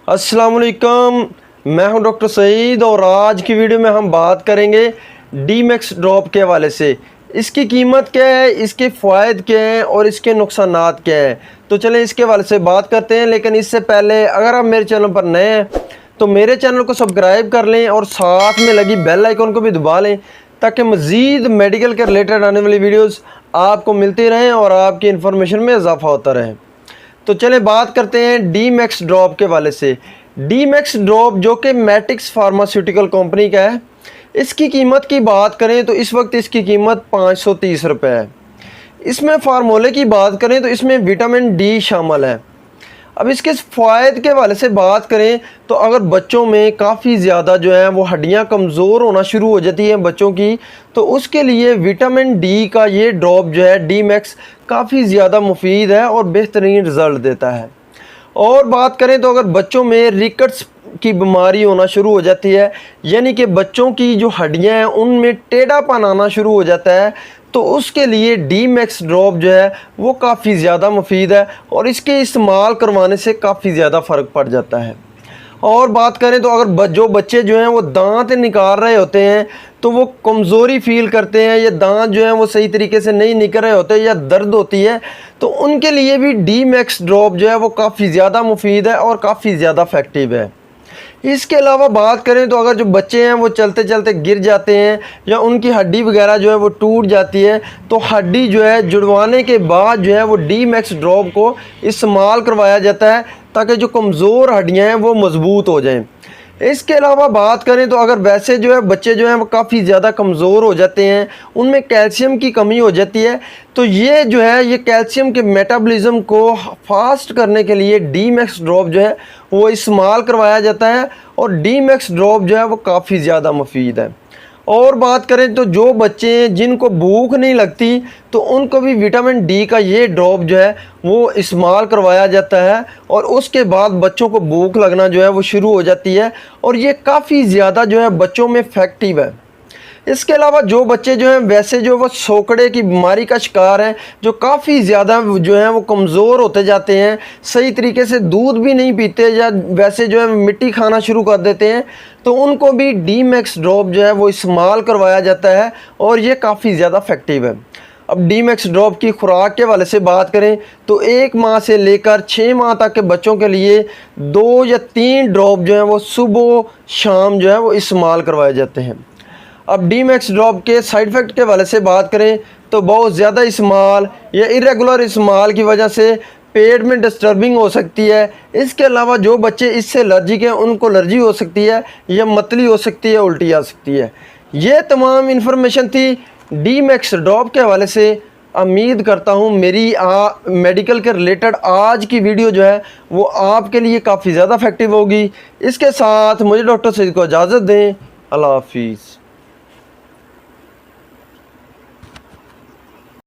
अस्सलाम वालेकुम, मैं हूं डॉक्टर सईद और आज की वीडियो में हम बात करेंगे डी-मैक्स ड्रॉप के हवाले से। इसकी कीमत क्या है, इसके फ़ायदे क्या हैं और इसके नुकसानात क्या हैं। तो चलें इसके हवाले से बात करते हैं। लेकिन इससे पहले अगर आप मेरे चैनल पर नए हैं तो मेरे चैनल को सब्सक्राइब कर लें और साथ में लगी बेल आइकन को भी दबा लें ताकि मज़ीद मेडिकल के रिलेटेड आने वाली वीडियोज़ आपको मिलती रहें और आपकी इन्फॉर्मेशन में इजाफ़ा होता रहे। तो चलें बात करते हैं डी-मैक्स ड्रॉप के वाले से। डी-मैक्स ड्रॉप जो कि मैटिक्स फार्मास्यूटिकल कंपनी का है, इसकी कीमत की बात करें तो इस वक्त इसकी कीमत 530 रुपये है। इसमें फार्मूले की बात करें तो इसमें विटामिन डी शामिल है। अब इसके फ़ायदे के हवाले से बात करें तो अगर बच्चों में काफ़ी ज़्यादा जो है वो हड्डियां कमज़ोर होना शुरू हो जाती हैं बच्चों की, तो उसके लिए विटामिन डी का ये ड्रॉप जो है डी-मैक्स काफ़ी ज़्यादा मुफीद है और बेहतरीन रिज़ल्ट देता है। और बात करें तो अगर बच्चों में रिकट्स की बीमारी होना शुरू हो जाती है, यानी कि बच्चों की जो हड्डियां हैं उनमें टेढ़ापन आना शुरू हो जाता है, तो उसके लिए डी-मैक्स ड्रॉप जो है वो काफ़ी ज़्यादा मुफीद है और इसके इस्तेमाल करवाने से काफ़ी ज़्यादा फ़र्क पड़ जाता है। और बात करें तो अगर जो बच्चे जो हैं वो दांत निकाल रहे होते हैं तो वो कमज़ोरी फ़ील करते हैं या दांत जो हैं वो सही तरीके से नहीं निकल रहे होते या दर्द होती है, तो उनके लिए भी डी-मैक्स ड्रॉप जो है वो काफ़ी ज़्यादा मुफीद है और काफ़ी ज़्यादा इफ़ेक्टिव है। इसके अलावा बात करें तो अगर जो बच्चे हैं वो चलते चलते गिर जाते हैं या उनकी हड्डी वगैरह जो है वो टूट जाती है, तो हड्डी जो है जुड़वाने के बाद जो है वो डी-मैक्स ड्रॉप को इस्तेमाल करवाया जाता है ताकि जो कमज़ोर हड्डियां हैं वो मज़बूत हो जाएं। इसके अलावा बात करें तो अगर वैसे जो है बच्चे जो हैं वो काफ़ी ज़्यादा कमज़ोर हो जाते हैं, उनमें कैल्शियम की कमी हो जाती है, तो ये जो है ये कैल्शियम के मेटाबॉलिज्म को फास्ट करने के लिए डी-मैक्स ड्रॉप जो है वो इस्तेमाल करवाया जाता है और डी-मैक्स ड्रॉप जो है वो काफ़ी ज़्यादा मुफीद है। और बात करें तो जो बच्चे जिनको भूख नहीं लगती तो उनको भी विटामिन डी का ये ड्रॉप जो है वो इस्तेमाल करवाया जाता है और उसके बाद बच्चों को भूख लगना जो है वो शुरू हो जाती है और ये काफ़ी ज़्यादा जो है बच्चों में इफेक्टिव है। इसके अलावा जो बच्चे जो हैं वैसे जो वो सोकड़े की बीमारी का शिकार हैं, जो काफ़ी ज़्यादा जो हैं वो कमज़ोर होते जाते हैं, सही तरीके से दूध भी नहीं पीते या वैसे जो है मिट्टी खाना शुरू कर देते हैं, तो उनको भी डी-मैक्स ड्रॉप जो है वो इस्तेमाल करवाया जाता है और ये काफ़ी ज़्यादा इफेक्टिव है। अब डी-मैक्स ड्रॉप की खुराक के हवाले से बात करें तो 1 माह से लेकर 6 माह तक के बच्चों के लिए 2 या 3 ड्रॉप जो हैं वो सुबह शाम जो है वो इस्तेमाल करवाए जाते हैं। अब डी-मैक्स ड्रॉप के साइड इफ़ेक्ट के हवाले से बात करें तो बहुत ज़्यादा इस्तेमाल या इरेगुलर इस्तेमाल की वजह से पेट में डिस्टर्बिंग हो सकती है। इसके अलावा जो बच्चे इससे एलर्जिक हैं उनको एलर्जी हो सकती है या मतली हो सकती है, उल्टी आ सकती है। ये तमाम इन्फॉर्मेशन थी डी-मैक्स ड्रॉप के हवाले से। उम्मीद करता हूँ मेरी मेडिकल के रिलेटेड आज की वीडियो जो है वो आपके लिए काफ़ी ज़्यादा इफेक्टिव होगी। इसके साथ मुझे डॉक्टर सईद को इजाज़त दें। अल्लाह हाफिज़।